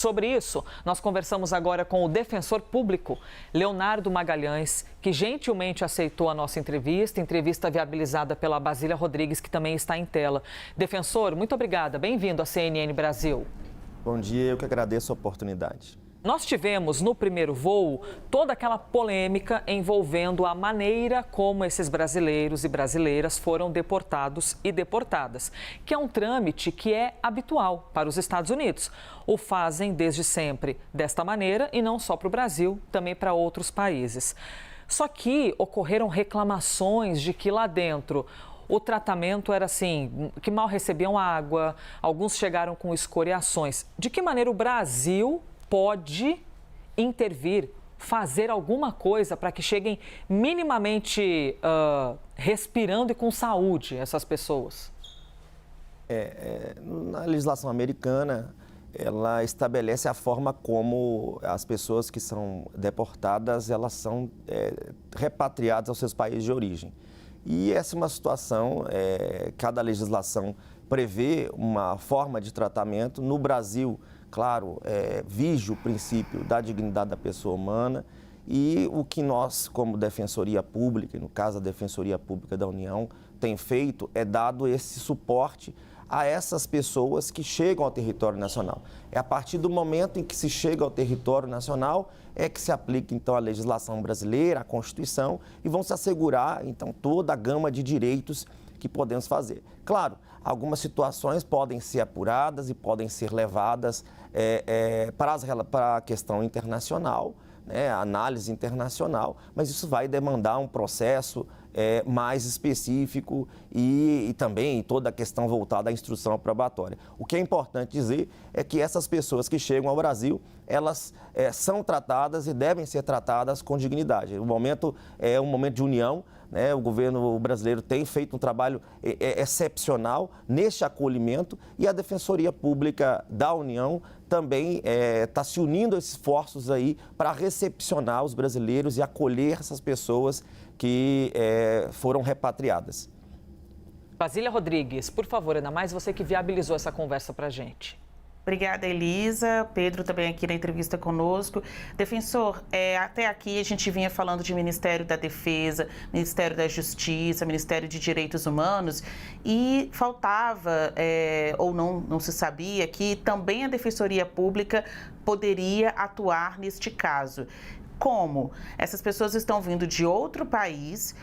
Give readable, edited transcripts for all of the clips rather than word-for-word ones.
Sobre isso, nós conversamos agora com o defensor público, Leonardo Magalhães, que gentilmente aceitou a nossa entrevista viabilizada pela Basília Rodrigues, que também está em tela. Defensor, muito obrigada. Bem-vindo à CNN Brasil. Bom dia, eu que agradeço a oportunidade. Nós tivemos no primeiro voo toda aquela polêmica envolvendo a maneira como esses brasileiros e brasileiras foram deportados e deportadas, que é um trâmite que é habitual para os Estados Unidos. O fazem desde sempre desta maneira e não só para o Brasil, também para outros países. Só que ocorreram reclamações de que lá dentro o tratamento era assim, que mal recebiam água, alguns chegaram com escoriações. De que maneira o Brasil pode intervir, fazer alguma coisa para que cheguem minimamente respirando e com saúde essas pessoas? Na legislação americana, ela estabelece a forma como as pessoas que são deportadas, elas são repatriadas aos seus países de origem. E essa é uma situação, cada legislação prevê uma forma de tratamento. No Brasil, claro, vige o princípio da dignidade da pessoa humana e o que nós, como Defensoria Pública, e no caso a Defensoria Pública da União, tem feito é dado esse suporte a essas pessoas que chegam ao território nacional. É a partir do momento em que se chega ao território nacional é que se aplica, então, a legislação brasileira, a Constituição, e vão se assegurar, então, toda a gama de direitos que podemos fazer. Claro, algumas situações podem ser apuradas e podem ser levadas para a questão internacional, a análise internacional, mas isso vai demandar um processo mais específico e também toda a questão voltada à instrução probatória. O que é importante dizer é que essas pessoas que chegam ao Brasil, elas são tratadas e devem ser tratadas com dignidade. O momento é um momento de união, o governo brasileiro tem feito um trabalho excepcional neste acolhimento e a Defensoria Pública da União também está se unindo a esses esforços aí para recepcionar os brasileiros e acolher essas pessoas que foram repatriadas. Basília Rodrigues, por favor, ainda mais você que viabilizou essa conversa para a gente. Obrigada, Elisa. Pedro também aqui na entrevista conosco. Defensor, até aqui a gente vinha falando de Ministério da Defesa, Ministério da Justiça, Ministério de Direitos Humanos e faltava, ou não se sabia, que também a Defensoria Pública poderia atuar neste caso. Como? Essas pessoas estão vindo de outro país,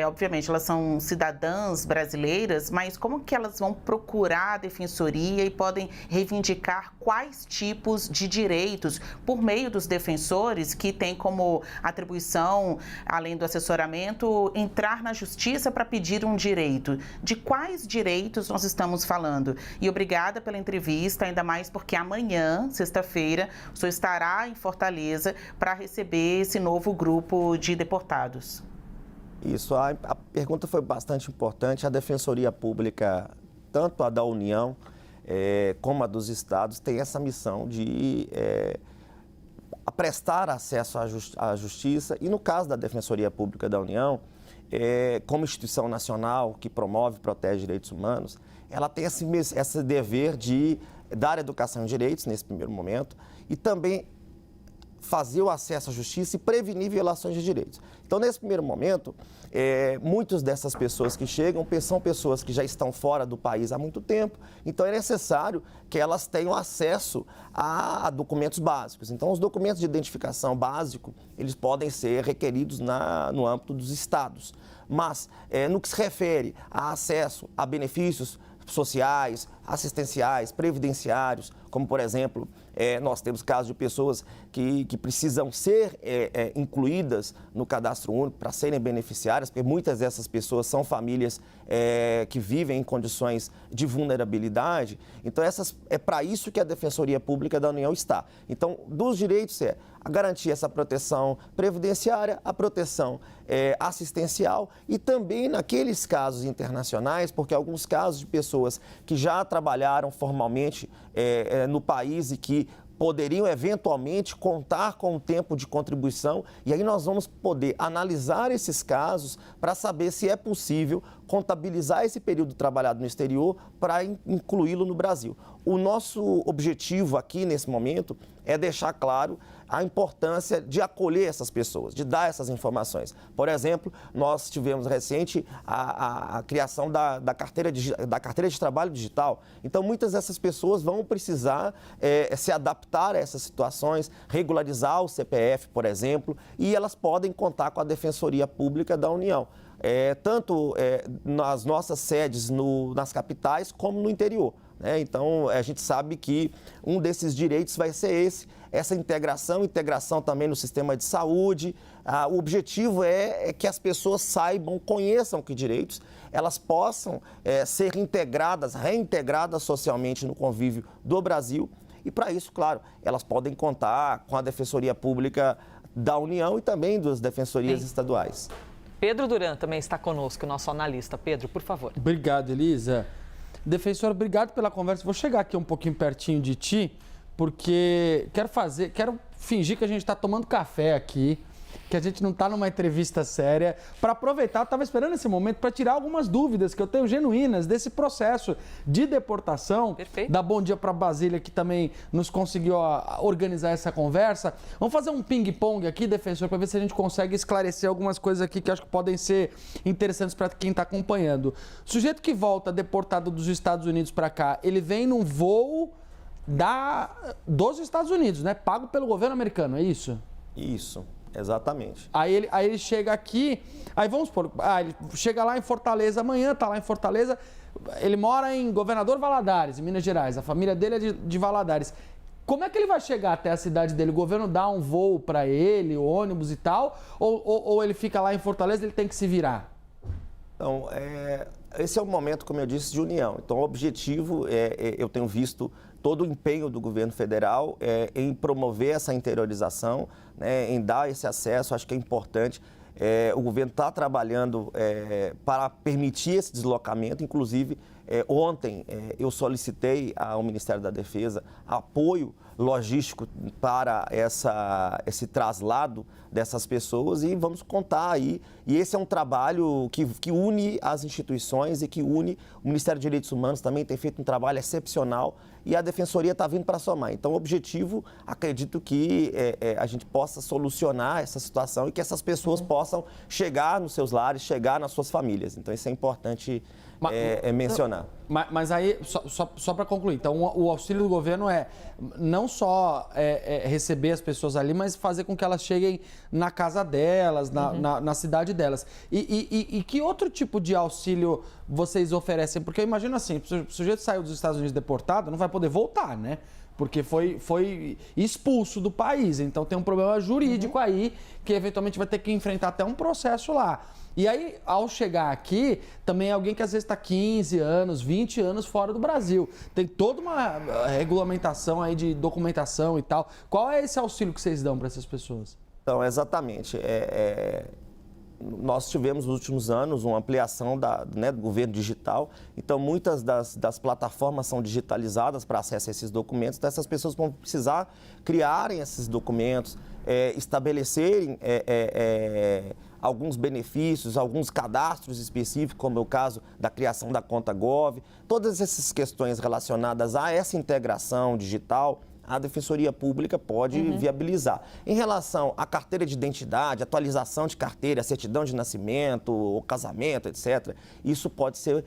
obviamente elas são cidadãs brasileiras, mas como que elas vão procurar a defensoria e podem reivindicar quais tipos de direitos por meio dos defensores que têm como atribuição, além do assessoramento, entrar na justiça para pedir um direito? De quais direitos nós estamos falando? E obrigada pela entrevista, ainda mais porque amanhã, sexta-feira, o senhor estará em Fortaleza para receber esse novo grupo de deportados. Isso, a pergunta foi bastante importante. A Defensoria Pública, tanto a da União como a dos estados, tem essa missão de prestar acesso à justiça e, no caso da Defensoria Pública da União, como instituição nacional que promove e protege direitos humanos, ela tem esse dever de dar educação em direitos nesse primeiro momento e também fazer o acesso à justiça e prevenir violações de direitos. Então, nesse primeiro momento, muitas dessas pessoas que chegam são pessoas que já estão fora do país há muito tempo, então é necessário que elas tenham acesso a documentos básicos. Então, os documentos de identificação básico, eles podem ser requeridos no âmbito dos estados. Mas, no que se refere a acesso a benefícios sociais, assistenciais, previdenciários, como, por exemplo, nós temos casos de pessoas que precisam ser incluídas no cadastro único para serem beneficiárias, porque muitas dessas pessoas são famílias que vivem em condições de vulnerabilidade. Então, é para isso que a Defensoria Pública da União está. Então, dos direitos a garantir essa proteção previdenciária, a proteção assistencial e também naqueles casos internacionais, porque alguns casos de pessoas que já trabalharam formalmente no país e que poderiam eventualmente contar com um tempo de contribuição, e aí nós vamos poder analisar esses casos para saber se é possível contabilizar esse período trabalhado no exterior para incluí-lo no Brasil. O nosso objetivo aqui, nesse momento, é deixar claro a importância de acolher essas pessoas, de dar essas informações. Por exemplo, nós tivemos recente a criação da carteira de trabalho digital. Então, muitas dessas pessoas vão precisar se adaptar a essas situações, regularizar o CPF, por exemplo, e elas podem contar com a Defensoria Pública da União. Tanto nas nossas sedes nas capitais como no interior. Então, a gente sabe que um desses direitos vai ser essa integração também no sistema de saúde. O objetivo é que as pessoas saibam, conheçam que direitos, elas possam ser reintegradas socialmente no convívio do Brasil. E para isso, claro, elas podem contar com a Defensoria Pública da União e também das defensorias estaduais. Pedro Duran também está conosco, nosso analista. Pedro, por favor. Obrigado, Elisa. Defensor, obrigado pela conversa. Vou chegar aqui um pouquinho pertinho de ti, porque quero fingir que a gente está tomando café aqui, que a gente não está numa entrevista séria, para aproveitar, eu estava esperando esse momento para tirar algumas dúvidas que eu tenho genuínas desse processo de deportação. Perfeito. Dá bom dia para a Basília, que também nos conseguiu organizar essa conversa. Vamos fazer um ping-pong aqui, defensor, para ver se a gente consegue esclarecer algumas coisas aqui que acho que podem ser interessantes para quem está acompanhando. O sujeito que volta deportado dos Estados Unidos para cá, ele vem num voo dos Estados Unidos, né? Pago pelo governo americano, é isso? Isso. Exatamente. Aí ele chega aqui, aí vamos supor, ele chega lá em Fortaleza amanhã, está lá em Fortaleza, ele mora em Governador Valadares, em Minas Gerais, a família dele é de Valadares. Como é que ele vai chegar até a cidade dele? O governo dá um voo para ele, ônibus e tal, ou ele fica lá em Fortaleza e ele tem que se virar? Então, esse é o momento, como eu disse, de união. Então, o objetivo, eu tenho visto todo o empenho do governo federal em promover essa interiorização, né, em dar esse acesso. Acho que é importante. O governo está trabalhando para permitir esse deslocamento. Inclusive, ontem eu solicitei ao Ministério da Defesa apoio logístico para esse traslado dessas pessoas e vamos contar aí. E esse é um trabalho que une as instituições e que une o Ministério dos Direitos Humanos, também tem feito um trabalho excepcional e a Defensoria está vindo para somar. Então, o objetivo, acredito que a gente possa solucionar essa situação e que essas pessoas possam chegar nos seus lares, chegar nas suas famílias. Então, isso é importante mencionar. Mas aí, só para concluir, então o auxílio do governo é não só receber as pessoas ali, mas fazer com que elas cheguem na casa delas, na cidade delas. E que outro tipo de auxílio vocês oferecem? Porque eu imagino assim, o sujeito saiu dos Estados Unidos deportado, não vai poder voltar, né? Porque foi expulso do país, então tem um problema jurídico aí que eventualmente vai ter que enfrentar até um processo lá. E aí, ao chegar aqui, também é alguém que às vezes está 15 anos, 20 anos fora do Brasil. Tem toda uma regulamentação aí de documentação e tal. Qual é esse auxílio que vocês dão para essas pessoas? Então, exatamente. Nós tivemos nos últimos anos uma ampliação do governo digital, então muitas das plataformas são digitalizadas para acesso a esses documentos, então essas pessoas vão precisar criarem esses documentos, estabelecerem alguns benefícios, alguns cadastros específicos, como é o caso da criação da conta Gov, todas essas questões relacionadas a essa integração digital, a Defensoria Pública pode viabilizar. Em relação à carteira de identidade, atualização de carteira, certidão de nascimento, ou casamento, etc., isso pode ser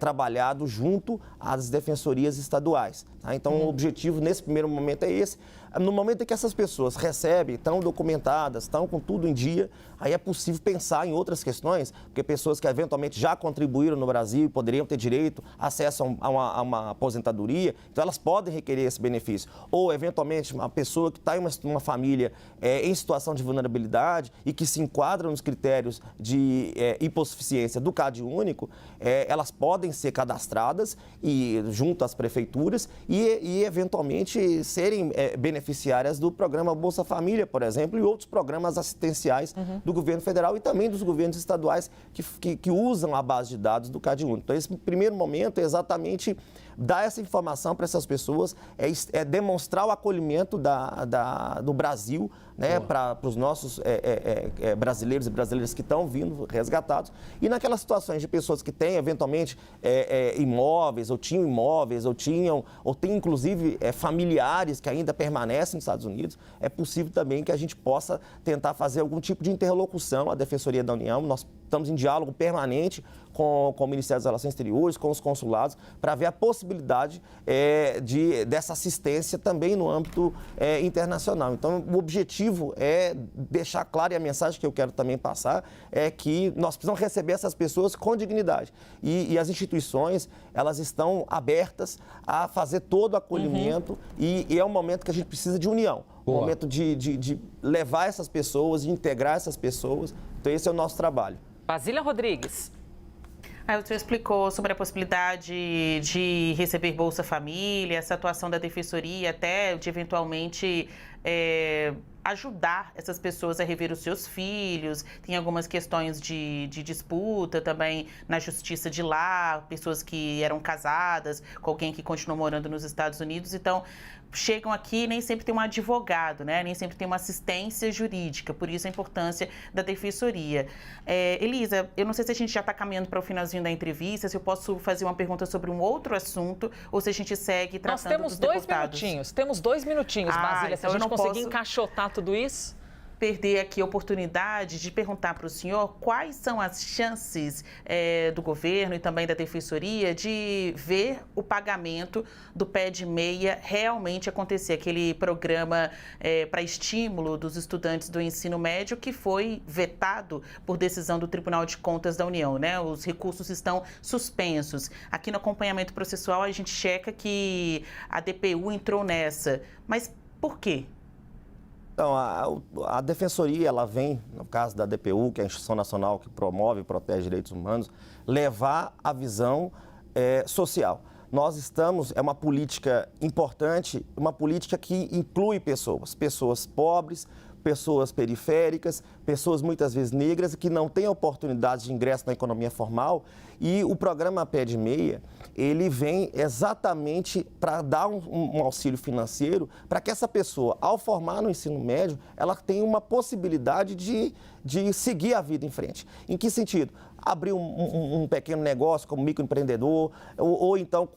trabalhado junto às defensorias estaduais. Tá? Então, o objetivo nesse primeiro momento é esse. No momento em que essas pessoas recebem, estão documentadas, estão com tudo em dia, aí é possível pensar em outras questões, porque pessoas que eventualmente já contribuíram no Brasil e poderiam ter direito, acesso a uma aposentadoria, então elas podem requerer esse benefício. Ou, eventualmente, uma pessoa que está em uma família em situação de vulnerabilidade e que se enquadra nos critérios de hipossuficiência do CAD único, elas podem ser cadastradas junto às prefeituras e eventualmente, serem beneficiárias do programa Bolsa Família, por exemplo, e outros programas assistenciais do governo federal e também dos governos estaduais que usam a base de dados do CAD único. Então, esse primeiro momento é exatamente Dar essa informação para essas pessoas é demonstrar o acolhimento do Brasil, né, para os nossos brasileiros e brasileiras que estão vindo resgatados. E naquelas situações de pessoas que têm, eventualmente, imóveis, ou tinham imóveis, ou têm, inclusive, familiares que ainda permanecem nos Estados Unidos, é possível também que a gente possa tentar fazer algum tipo de interlocução, a Defensoria da União. Nós estamos em diálogo permanente com o Ministério das Relações Exteriores, com os consulados, para ver a possibilidade dessa assistência também no âmbito internacional. Então, o objetivo é deixar claro, e a mensagem que eu quero também passar é que nós precisamos receber essas pessoas com dignidade. E as instituições, elas estão abertas a fazer todo o acolhimento e é um momento que a gente precisa de união. Um momento de levar essas pessoas, de integrar essas pessoas. Então, esse é o nosso trabalho. Basília Rodrigues. Aí o senhor explicou sobre a possibilidade de receber Bolsa Família, essa atuação da Defensoria, até de eventualmente ajudar essas pessoas a rever os seus filhos. Tem algumas questões de disputa também na justiça de lá, pessoas que eram casadas com alguém que continuou morando nos Estados Unidos. Então, chegam aqui e nem sempre tem um advogado, né? Nem sempre tem uma assistência jurídica, por isso a importância da Defensoria. Elisa, eu não sei se a gente já está caminhando para o finalzinho da entrevista, se eu posso fazer uma pergunta sobre um outro assunto ou se a gente segue tratando dos deputados. Temos 2 minutinhos, Basília, se a gente conseguir encaixotar tudo isso. Perder aqui a oportunidade de perguntar para o senhor quais são as chances do governo e também da Defensoria de ver o pagamento do pé de meia realmente acontecer, aquele programa para estímulo dos estudantes do ensino médio que foi vetado por decisão do Tribunal de Contas da União, né? Os recursos estão suspensos. Aqui no acompanhamento processual a gente checa que a DPU entrou nessa, mas por quê? Então, a Defensoria, ela vem, no caso da DPU, que é a instituição nacional que promove e protege direitos humanos, levar a visão social. Nós estamos, é uma política importante, uma política que inclui pessoas pobres, pessoas periféricas, pessoas muitas vezes negras que não têm oportunidade de ingresso na economia formal. E o programa Pé de Meia, ele vem exatamente para dar um auxílio financeiro para que essa pessoa, ao formar no ensino médio, ela tenha uma possibilidade de seguir a vida em frente. Em que sentido? Abrir um pequeno negócio como microempreendedor, ou então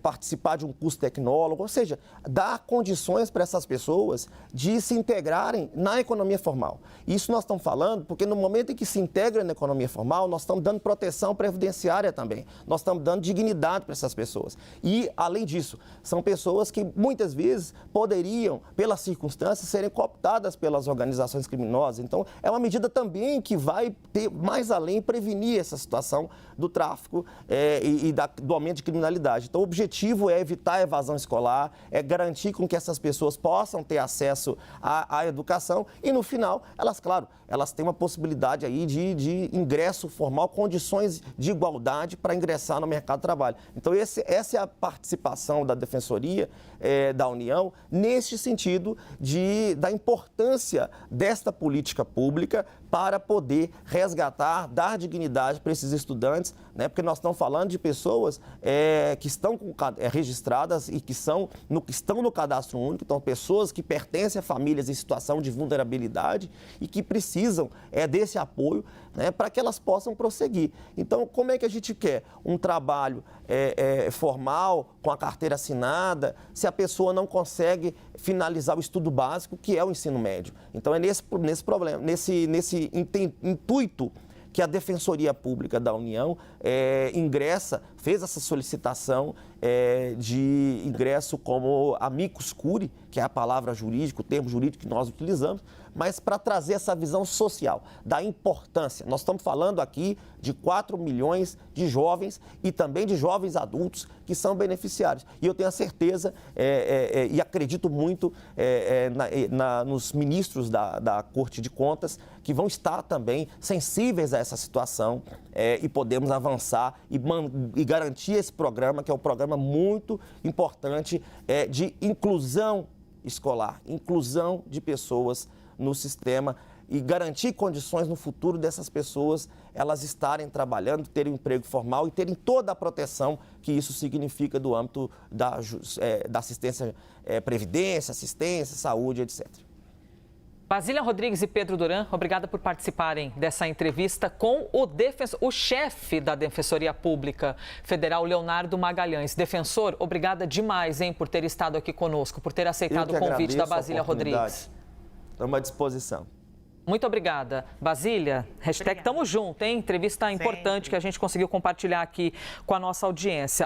participar de um curso tecnólogo, ou seja, dar condições para essas pessoas de se integrarem na economia formal. Isso nós estamos falando porque no momento em que se integra na economia formal, nós estamos dando proteção previdenciária também, nós estamos dando dignidade para essas pessoas. E, além disso, são pessoas que muitas vezes poderiam, pelas circunstâncias, serem cooptadas pelas organizações criminosas. Então, é uma medida também que vai ter mais além prevenir essa situação do tráfico do aumento de criminalidade. Então, o objetivo é evitar a evasão escolar, é garantir com que essas pessoas possam ter acesso à educação e, no final, elas têm uma possibilidade aí de ingresso formal, condições de igualdade para ingressar no mercado de trabalho. Então, essa é a participação da Defensoria da União neste sentido da importância desta política pública para poder resgatar, dar dignidade para esses estudantes, né? Porque nós estamos falando de pessoas que estão registradas e que estão no cadastro único, então pessoas que pertencem a famílias em situação de vulnerabilidade e que precisam desse apoio, né, para que elas possam prosseguir. Então, como é que a gente quer um trabalho formal, com a carteira assinada, se a pessoa não consegue finalizar o estudo básico, que é o ensino médio? Então, é nesse problema, nesse intuito que a Defensoria Pública da União fez essa solicitação de ingresso como amicus curiae, que é a palavra jurídica, o termo jurídico que nós utilizamos, mas para trazer essa visão social, da importância. Nós estamos falando aqui de 4 milhões de jovens e também de jovens adultos que são beneficiários. E eu tenho a certeza e acredito muito nos ministros da Corte de Contas que vão estar também sensíveis a essa situação e podemos avançar e garantir esse programa, que é um programa muito importante de inclusão escolar, inclusão de pessoas no sistema e garantir condições no futuro dessas pessoas elas estarem trabalhando, terem um emprego formal e terem toda a proteção que isso significa do âmbito da assistência, previdência, assistência, saúde, etc. Basília Rodrigues e Pedro Duran, obrigada por participarem dessa entrevista com o chefe da Defensoria Pública Federal, Leonardo Magalhães. Defensor, obrigada demais, por ter estado aqui conosco, por ter aceitado o convite da Basília Rodrigues. Estamos à disposição. Muito obrigada. Basília, #tamo junto, hein? Entrevista importante que a gente conseguiu compartilhar aqui com a nossa audiência.